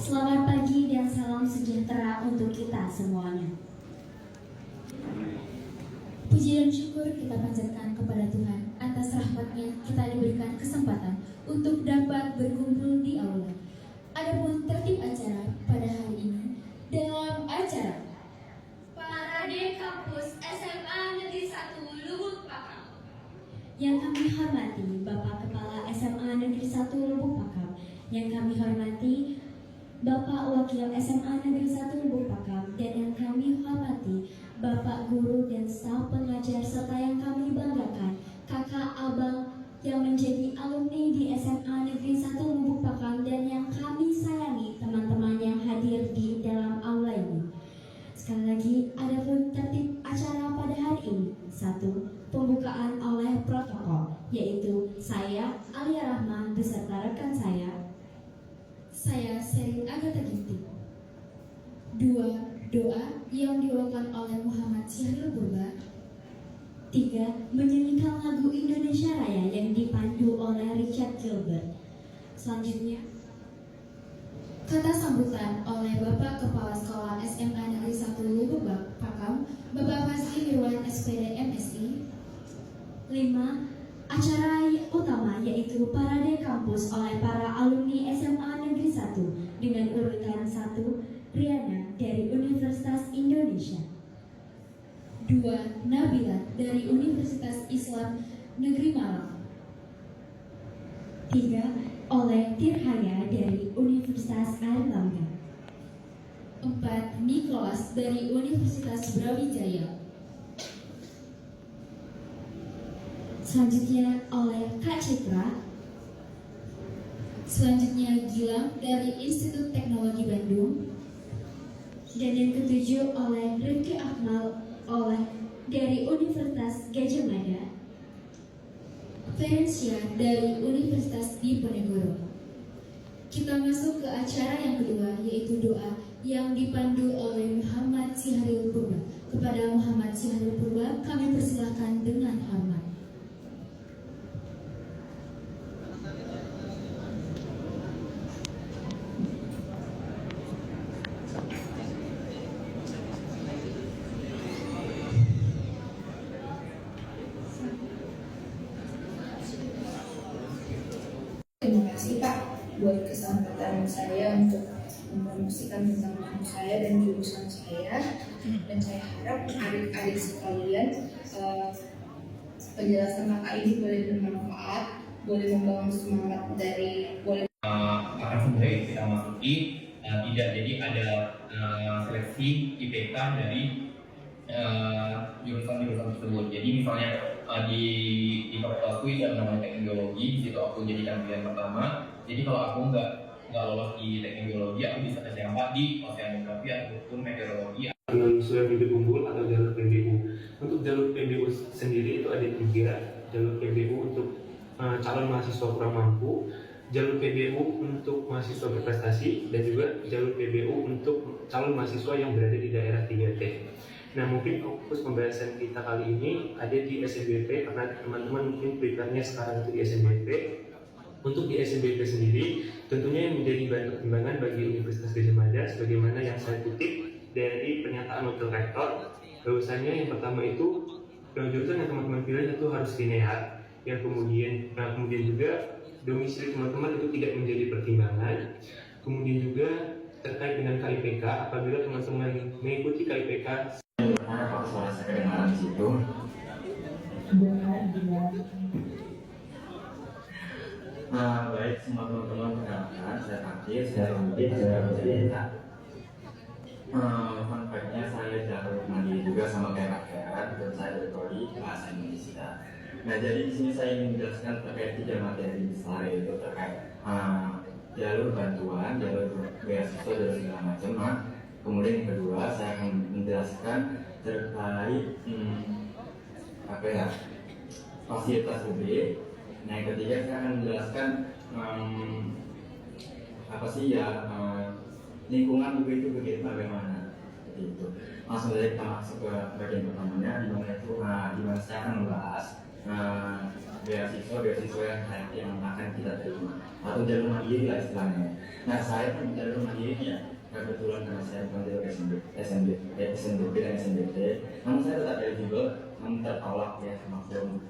Selamat pagi dan salam sejahtera untuk kita semuanya. Puji dan syukur kita panjatkan kepada Tuhan atas rahmat-Nya kita diberikan kesempatan untuk dapat berkumpul di aula. Adapun tertib acara pada hari ini dalam acara Parade Kampus SMA Negeri 1 Lubuk Pakam. yang kami hormati Bapak Kepala SMA Negeri 1 Lubuk Pakam, yang kami hormati Bapak Wakil SMA Negeri 1 Lubuk Pakam, dan yang kami hormati Bapak Guru dan staf pengajar, serta yang kami banggakan kakak abang yang menjadi alumni di SMA Negeri 1 Lubuk Pakam, dan yang kami sayangi teman-teman yang hadir di dalam aula ini. Sekali lagi, adapun tertib acara pada hari ini: 1. Pembukaan oleh protokol, yaitu saya Alia Rahma beserta rekan saya Sherin Agatha Ginting. 2. Doa yang dibawakan oleh Muhammad Syahril Purba. 3. Menyanyikan lagu Indonesia Raya yang dipandu oleh Richard Gilbert. Selanjutnya, kata sambutan oleh Bapak Kepala Sekolah SMA Negeri 1 Lubuk Pakam, Bapak Fazli Irwan SPD MSI. 5. Acara utama yaitu Parade Kampus oleh para alumni SMA Negeri 1 dengan urutan 1 Riana dari Universitas Indonesia. 2. Nabila dari Universitas Islam Negeri Malang. 3. Oleh Tirhaya dari Universitas Airlangga. 4. Nicholas dari Universitas Brawijaya. Selanjutnya oleh Kak Citra. Selanjutnya Gilang dari Institut Teknologi Bandung. Dan yang ketujuh oleh Rifki Akmal dari Universitas Gadjah Mada. Ferencia dari Universitas Diponegoro. Kita masuk ke acara yang kedua, yaitu doa yang dipandu oleh Muhammad Syahril Purba. Kepada Muhammad Syahril Purba kami persilahkan dengan hormat. Terima kasih Pak buat kesempatan saya untuk mempromosikan tentang kampus saya dan jurusan saya, dan saya harap adik-adik sekalian penjelasan Kakak ini boleh bermanfaat, boleh membangun semangat akan sebenarnya kita masuki tidak, jadi ada seleksi IPK dari jurusan-jurusan tersebut. Jadi misalnya di fakultasku itu ada namanya teknologi, di situ aku jadikan pilihan pertama. Jadi kalau aku nggak lolos di teknologi, aku bisa SMK di oceanografi ataupun meteorologi. Dengan surat bibit unggul atau jalur PBU. Untuk jalur PBU sendiri itu ada 3. Jalur PBU untuk calon mahasiswa kurang mampu, jalur PBU untuk mahasiswa berprestasi, dan juga jalur PBU untuk calon mahasiswa yang berada di daerah 3T. Nah, mungkin fokus pembahasan kita kali ini ada di SNBP, karena teman-teman mungkin prepare-nya sekarang itu di SNBP. Untuk di SNBP sendiri, tentunya yang menjadi bahan pertimbangan bagi Universitas Gadjah Mada, sebagaimana yang saya kutip dari pernyataan Wakil Rektor, bahwasanya yang pertama itu jurusan yang teman-teman pilih itu harus linear, yang kemudian juga domisili teman-teman itu tidak menjadi pertimbangan. Kemudian juga terkait dengan KIPK, apabila teman-teman mengikuti KIPK, apa suara saya kedengaran di situ? Baik, semua teman-teman perkenalkan, saya Fakir, saya Rudi, saya Rosalita. Fun fact-nya saya jalur mandiri juga sama kayak Kak, dan saya dari Prodi Bahasa Indonesia. Nah, jadi di sini saya ingin menjelaskan terkait 3 materi besar, yaitu terkait jalur bantuan, jalur beasiswa dan segala macam. Kemudian yang kedua saya akan menjelaskan terkait fasilitas UB. Nah, yang ketiga saya akan menjelaskan lingkungan UB itu bagaimana. Seperti itu. Langsung saja kita masuk ke bagian pertamanya, di mana saya akan membahas beasiswa yang akan kita terima atau atau jalur mandiri lah istilahnya. Nah saya kan jalur mandirinya kebetulan karena saya mengambil SNBP dan SNBT, namun saya tetap eligible, namun tertolak ya sama form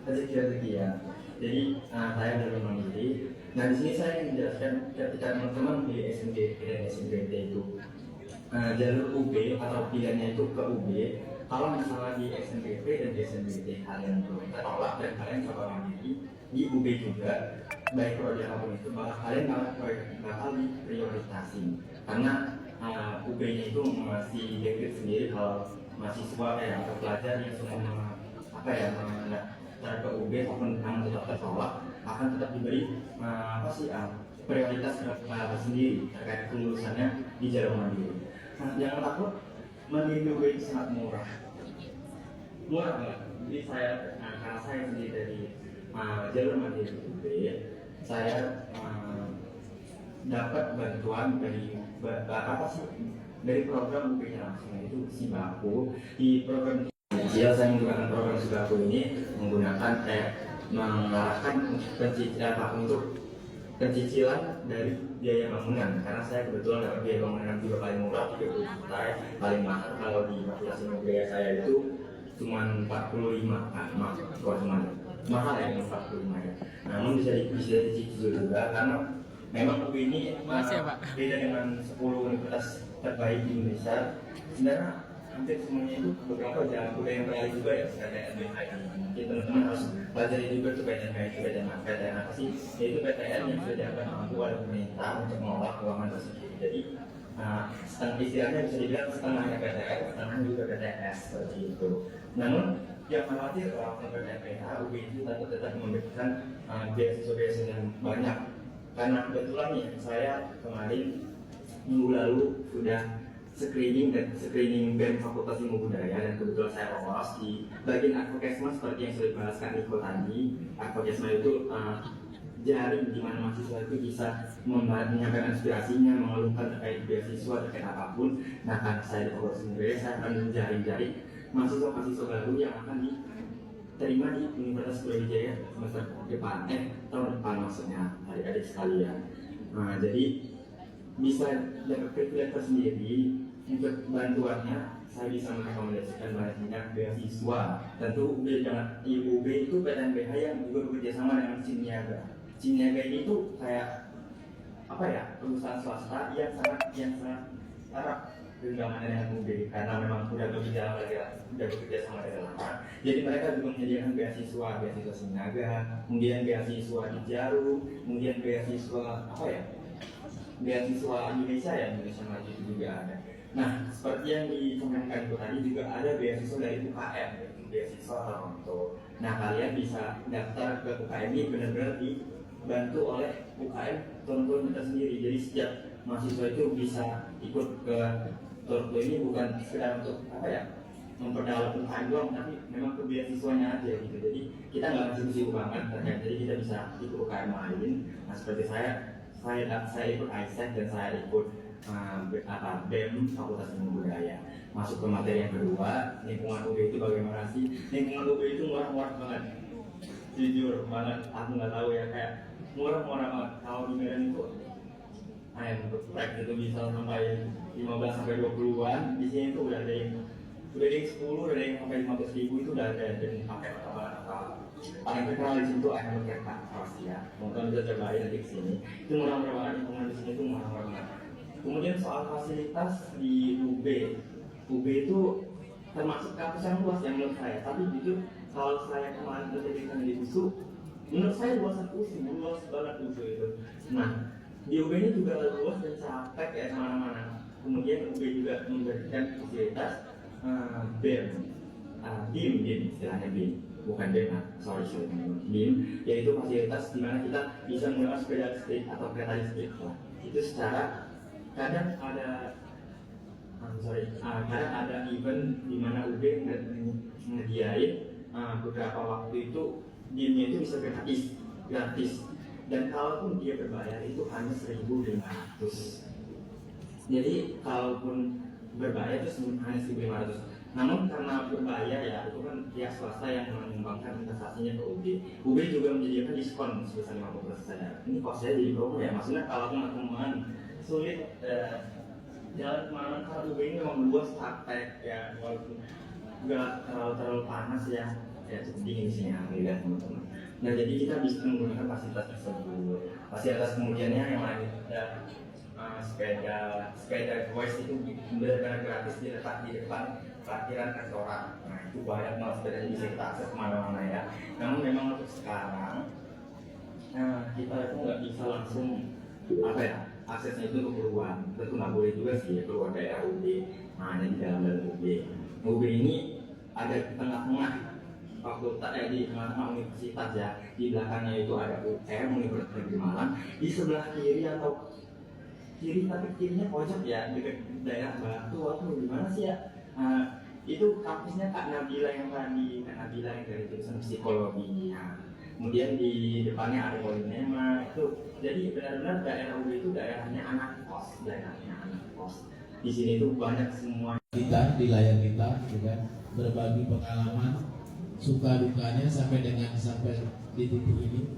rezeki ya. Jadi saya jalur mandiri. Nah di sini saya ingin menjelaskan ketika teman-teman di SNBP dan SNBT itu jalur UB atau pilihannya itu ke UB, kalau misalnya di SNBP dan di SNBT kalian belum tertolak dan kalian coba mandiri di UB juga, baik prodi apapun itu, kalian bakal diprioritaskan karena UB-nya itu masih debit sendiri kalau mahasiswa atau pelajar yang sudah ke UB maupun namun tetap tertolak akan tetap diberi prioritas sendiri terkait kelulusannya di jalur mandiri. Nah, jangan takut, mandiri UB itu sangat murah banget. Jadi karena saya sendiri dari jalur mandiri UB, saya dapat bantuan dari program UB-nya langsung, yaitu Sibaku. Di program kecil saya menggunakan program Sibaku ini menggunakan mengarahkan untuk pencicilan dari biaya bangunan, karena saya kebetulan dapat biaya bangunan juga paling murah 30 juta, paling mahal kalau di fakultas biaya saya itu cuma 45, mahal ya 45 ya. Namun bisa dicicil juga karena memang UB ini beda dengan 10 universitas terbaik di Indonesia. Sebenarnya hampir semuanya itu beberapa udah yang terlalu juga ya PTN. Jadi teman-teman harus pelajari juga tuh PTN apa sih? Yaitu PTN yang sudah diangkat oleh pemerintah untuk mengolah keuangan tersebut. Jadi istilahnya bisa dibilang setengahnya PTN, setengahnya juga PTS seperti itu. Namun yang khawatir kalau PTN UB itu tetap memberikan beasiswa yang banyak. Karena kebetulan ya saya kemarin minggu lalu sudah screening BEM Fakultas Ilmu Budaya, dan kebetulan saya lolos di bagian advokesma seperti yang sudah dibahaskan Niko tadi. Advokesma itu jaring di mana mahasiswa itu bisa menyampaikan aspirasinya, mengeluhkan terkait beasiswa, terkait apapun. Nah karena saya di Fakultas Ilmu Budaya, saya akan menjaring mahasiswa baru yang akan diterima di Universitas Brawijaya semester depan, tahun depan maksudnya, adik-adik sekalian. Nah jadi bisa dapat privilege tersendiri. Untuk bantuannya saya bisa merekomendasikan banyak beasiswa. Tentu UB itu PTNBH yang juga bekerja sama dengan Cinniaga. Cinniaga ini tuh kayak perusahaan swasta yang sangat erat genggamannya dengan UB karena memang sudah bekerja sama dari lama. Jadi mereka juga menyediakan beasiswa Cinniaga, kemudian beasiswa di Jarum, kemudian beasiswa beasiswa Indonesia Maju itu juga ada. Nah, seperti yang disampaikan itu tadi juga ada beasiswa dari UKM, yaitu beasiswa Toronto. Nah, kalian bisa daftar ke UKM ini benar-benar dibantu oleh UKM Toronto itu sendiri. Jadi setiap mahasiswa itu bisa ikut ke Toronto ini bukan sekedar untuk memperdalam UKM doang, tapi memang ke beasiswanya aja gitu. Jadi kita nggak ngasih sibuk banget terkait, jadi kita bisa ikut UKM lain. Nah, seperti saya ikut ISEC dan saya ikut BEM Fakultas Ilmu Budaya. Masuk ke materi yang kedua, lingkungan UB itu bagaimana sih? Lingkungan UB itu murah-murah banget. Jujur banget, aku nggak tahu ya, kayak murah-murah banget. Kalau di Medan itu untuk proyek itu bisa sampai 15 sampai 20-an. Di sini tuh udah ada yang 10, udah ada yang sampai 15.000 itu udah ada, dan pakai apa paling terkenal di situ ayam kereta pasti ya. Mungkin bisa cobain nanti kesini. Itu murah-murah banget, lingkungan di sini tuh murah-murah banget. Kemudian soal fasilitas di UB itu termasuk kampus yang luas yang menurut saya. Tapi jujur kalau saya kemarin terjadikan di USU, menurut saya luas banget USU itu. Nah di UB ini juga luas dan capek ya kemana-mana. Kemudian UB juga memberikan fasilitas BEM, BIM istilahnya BIM, bukan BEM, sorry BIM, yaitu fasilitas di mana kita bisa menggunakan sepeda listrik atau kereta listrik lah. Itu secara kadang ada event di mana UB menyediain beberapa waktu itu BIM-nya itu bisa gratis, dan kalaupun dia berbayar itu hanya 1.500. Jadi kalaupun berbayar itu hanya 1.500. Namun karena berbahaya ya, itu kan pihak swasta yang menyumbangkan investasinya ke UB. UB juga menyediakan diskon sebesar 50%. Ini kok saya jadi promo ya, maksudnya kalau teman-teman sulit jalan kemana, karena UB ini memang luas praktek ya, walaupun nggak terlalu panas ya cukup dingin di sini alhamdulillah teman-teman. Nah jadi kita bisa menggunakan fasilitas tersebut. Fasilitas kemudiannya yang lain ya, sepeda voice itu benar-benar gratis diletak di depan parkiran restoran. Nah itu banyak banget sepedanya bisa kita akses kemana-mana ya. Namun memang untuk sekarang kita itu nggak bisa langsung aksesnya itu keluar. Tentu nggak boleh juga sih keluar daerah UB. Nah hanya di dalam UB. UB ini ada di tengah-tengah fakultas di tengah-tengah universitas ya. Di belakangnya itu ada UM Universitas Negeri Malang. Di sebelah kiri atau kiri tapi kirinya pojok ya dekat daerah Batu atau di mana sih ya? Itu kampusnya Kak Nabila yang tadi, Kak Nabila yang dari jurusan psikologi. Kemudian di depannya ada Polinema itu. Jadi benar-benar daerah UB itu daerahnya anak kos, Di sini tuh banyak semua. Kita di layar kita juga berbagi pengalaman suka dukanya sampai di titik ini.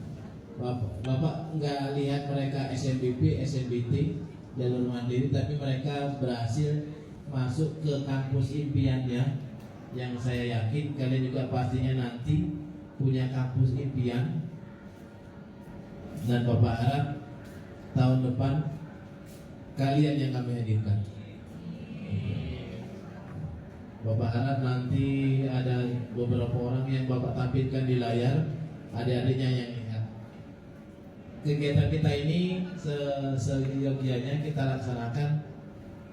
Bapak nggak lihat mereka SNBP, SNBT, jalur mandiri, tapi mereka berhasil masuk ke kampus impiannya. Yang saya yakin kalian juga pastinya nanti punya kampus impian. Dan Bapak harap tahun depan kalian yang kami hadirkan. Bapak harap nanti ada beberapa orang yang Bapak tampilkan di layar, adik-adiknya yang ingat. Kegiatan kita ini seyogianya kita laksanakan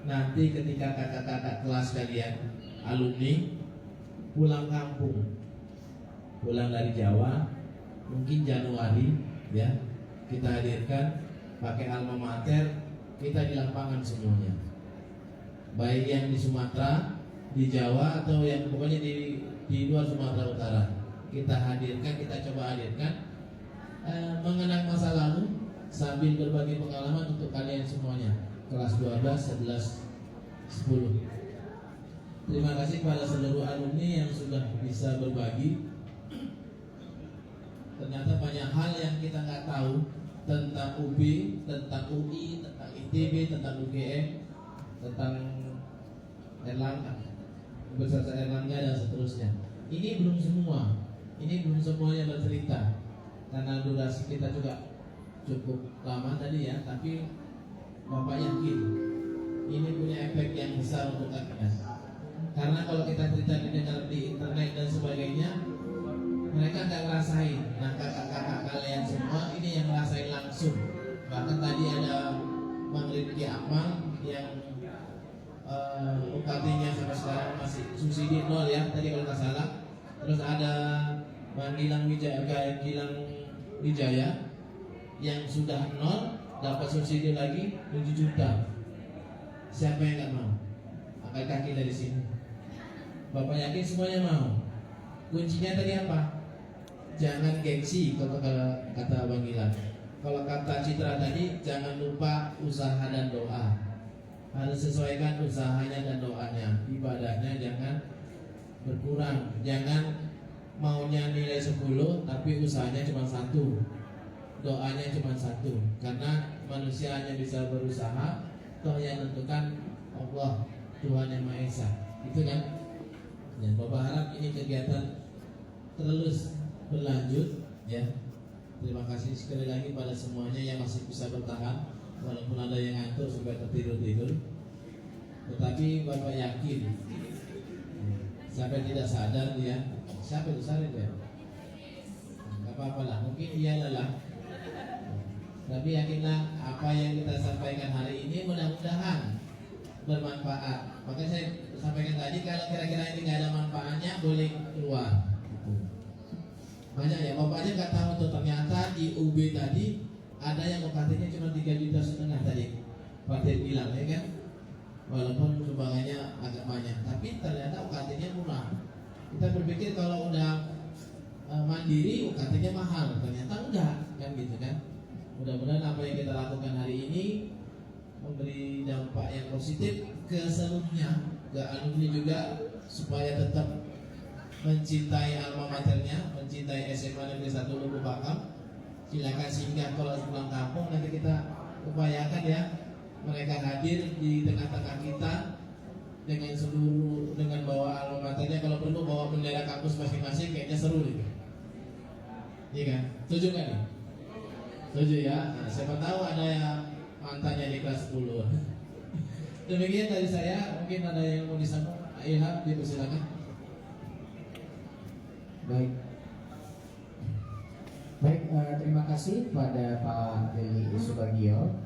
nanti ketika kakak-kakak kelas kalian, alumni, pulang kampung, pulang dari Jawa, mungkin Januari, ya, kita hadirkan pakai alma mater, kita di lapangan semuanya, baik yang di Sumatera, di Jawa atau yang pokoknya di luar Sumatera Utara, kita hadirkan, kita coba hadirkan, mengenang masa lalu sambil berbagi pengalaman untuk kalian semuanya, kelas 12, 11, 10. Terima kasih pada seluruh alumni yang sudah bisa berbagi. Ternyata banyak hal yang kita nggak tahu tentang UB, tentang UI, tentang ITB, tentang UGM, tentang Erlangga, Universitas Erlangga dan seterusnya. Ini belum semua, ini belum semuanya bercerita karena durasi kita juga cukup lama tadi ya. Tapi Bapak yakin ini punya efek yang besar untuk kalian. Karena kalau kita cerita didengar di internet dan sebagainya, mereka nggak ngerasain. Nah kakak-kakak kalian semua ini yang ngerasain langsung. Bahkan tadi ada Bang Rizky Amal yang UKT-nya sampai sekarang masih subsidi 0 ya tadi kalau nggak salah. Terus ada Bang Gilang Wijaya yang sudah 0 dapat subsidi lagi 7 juta. Siapa yang nggak mau? Angkat kaki dari sini. Bapak yakin semuanya mau. Kuncinya tadi apa? Jangan gengsi kalau kata Bang Gilang. Kalau kata Citra tadi, jangan lupa usaha dan doa. Harus sesuaikan usahanya dan doanya. Ibadahnya jangan berkurang. Jangan maunya nilai 10 tapi usahanya cuma 1. Doanya cuma 1. Karena manusia hanya bisa berusaha, toh yang menentukan Allah, Tuhan Yang Maha Esa. Itu kan? Dan Bapak harap ini kegiatan terus berlanjut ya. Terima kasih sekali lagi pada semuanya yang masih bisa bertahan walaupun ada yang ngantuk sampai tertidur-tidur. Tetapi Bapak yakin sampai tidak sadar dia. Siapa itu sadar dia? Gak apa-apa lah, mungkin dia lelah. Tapi yakinlah apa yang kita sampaikan hari ini mudah-mudahan bermanfaat. Makanya saya sampaikan tadi kalau kira-kira ini nggak ada manfaatnya boleh keluar. Banyak ya, bapaknya nggak tahu tuh ternyata di UB tadi ada yang UKT-nya cuma 3,5 juta tadi. Pak Dir bilang ya kan, walaupun sumbangannya agak banyak, tapi ternyata UKT-nya murah. Kita berpikir kalau udah mandiri UKT-nya mahal, ternyata enggak kan gitu kan. Mudah-mudahan apa yang kita lakukan hari ini memberi dampak yang positif ke seluruhnya, ke alumni juga supaya tetap mencintai alma maternya, mencintai SMA Negeri 1 Lubuk Pakam. Silakan singgah kalau pulang kampung, nanti kita upayakan ya mereka hadir di tengah-tengah kita dengan bawa alma maternya, kalau perlu bawa bendera kampus masing-masing, kayaknya seru nih. Iya kan? Setuju kan nih? Setuju ya? Nah, siapa tahu ada yang mantannya di kelas 10. Demikian dari saya, mungkin ada yang mau disambung. Ilham, dipersilakan. Baik. Baik, terima kasih kepada Pak Lili Subagio.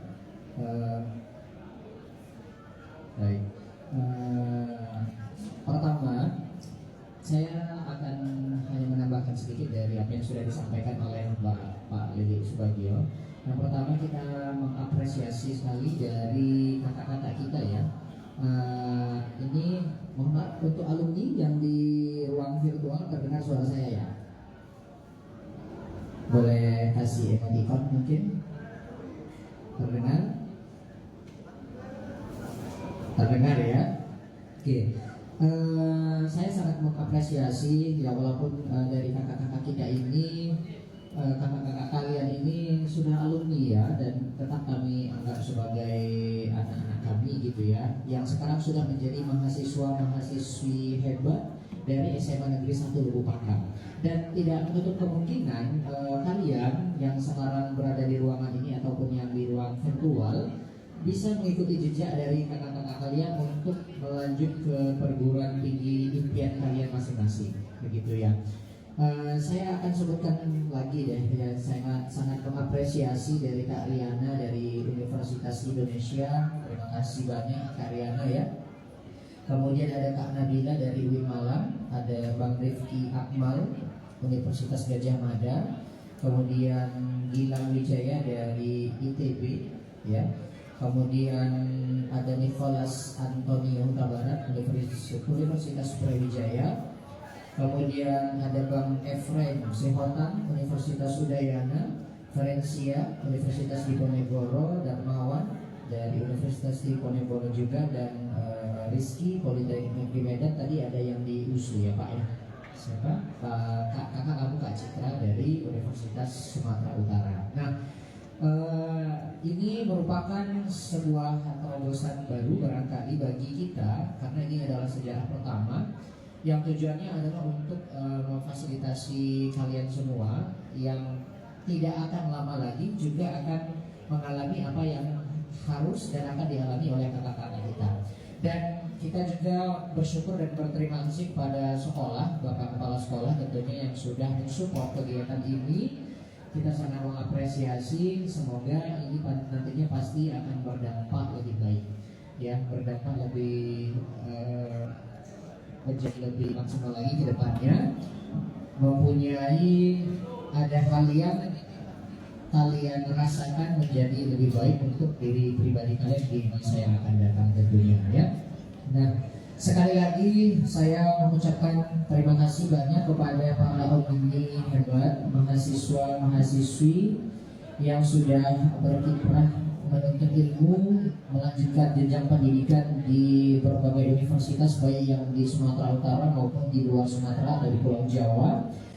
Baik. Pertama, saya akan hanya menambahkan sedikit dari apa yang sudah disampaikan oleh Pak Lili Subagio. Yang pertama, kita mengapresiasi sekali dari kata-kata kita ya. Ini mohon maaf untuk alumni yang di ruang virtual terdengar suara saya ya. Boleh kasih emoticon mungkin? Terdengar? Terdengar ya? Oke. Saya sangat mengapresiasi ya, walaupun dari kakak-kakak kita ini, kakak-kakak kalian ini sudah alumni ya, dan tetap kami anggap sebagai anak-anak kami gitu ya, yang sekarang sudah menjadi mahasiswa-mahasiswi hebat dari SMA Negeri 1 Lubuk Pakam. Dan tidak menutup kemungkinan kalian yang sekarang berada di ruangan ini ataupun yang di ruang virtual bisa mengikuti jejak dari kakak-kakak kalian untuk melanjut ke perguruan tinggi impian kalian masing-masing, begitu ya. Saya akan sebutkan lagi deh ya, saya sangat mengapresiasi dari Kak Riana dari Universitas Indonesia. Terima kasih banyak Kak Riana ya. Kemudian ada Kak Nabila dari UIN Malang, ada Bang Rifki Akmal Universitas Gajah Mada, kemudian Gilang Wijaya dari ITB ya. Kemudian ada Nicholas Antonio Huta Barat Universitas Brawijaya. Kemudian ada Bang Efraim Sehotan Universitas Udayana, Ferencia Universitas Diponegoro, Darmawan dari Universitas Diponegoro juga, dan Rizky Politeknik Negeri Medan. Tadi ada yang di USU ya Pak ya. Siapa? Kakak kamu Kak Citra dari Universitas Sumatera Utara. Nah, ini merupakan sebuah terobosan baru barangkali bagi kita, karena ini adalah sejarah pertama yang tujuannya adalah untuk memfasilitasi kalian semua yang tidak akan lama lagi juga akan mengalami apa yang harus dan akan dialami oleh kakak-kakak kita. Dan kita juga bersyukur dan berterima kasih kepada sekolah, Bapak Kepala Sekolah tentunya yang sudah mensupport kegiatan ini. Kita sangat mengapresiasi, semoga ini nantinya pasti akan berdampak lebih baik ya, berdampak lebih menjadi lebih maksimal lagi ke depannya, mempunyai ada hal yang kalian rasakan menjadi lebih baik untuk diri pribadi kalian di masa yang akan datang tentunya ya. Nah, sekali lagi saya mengucapkan terima kasih banyak kepada para alumni hebat, mahasiswa-mahasiswi yang sudah berkiprah menuntut ilmu, melanjutkan jenjang pendidikan di berbagai universitas baik yang di Sumatera Utara maupun di luar Sumatera, dari Pulau Jawa.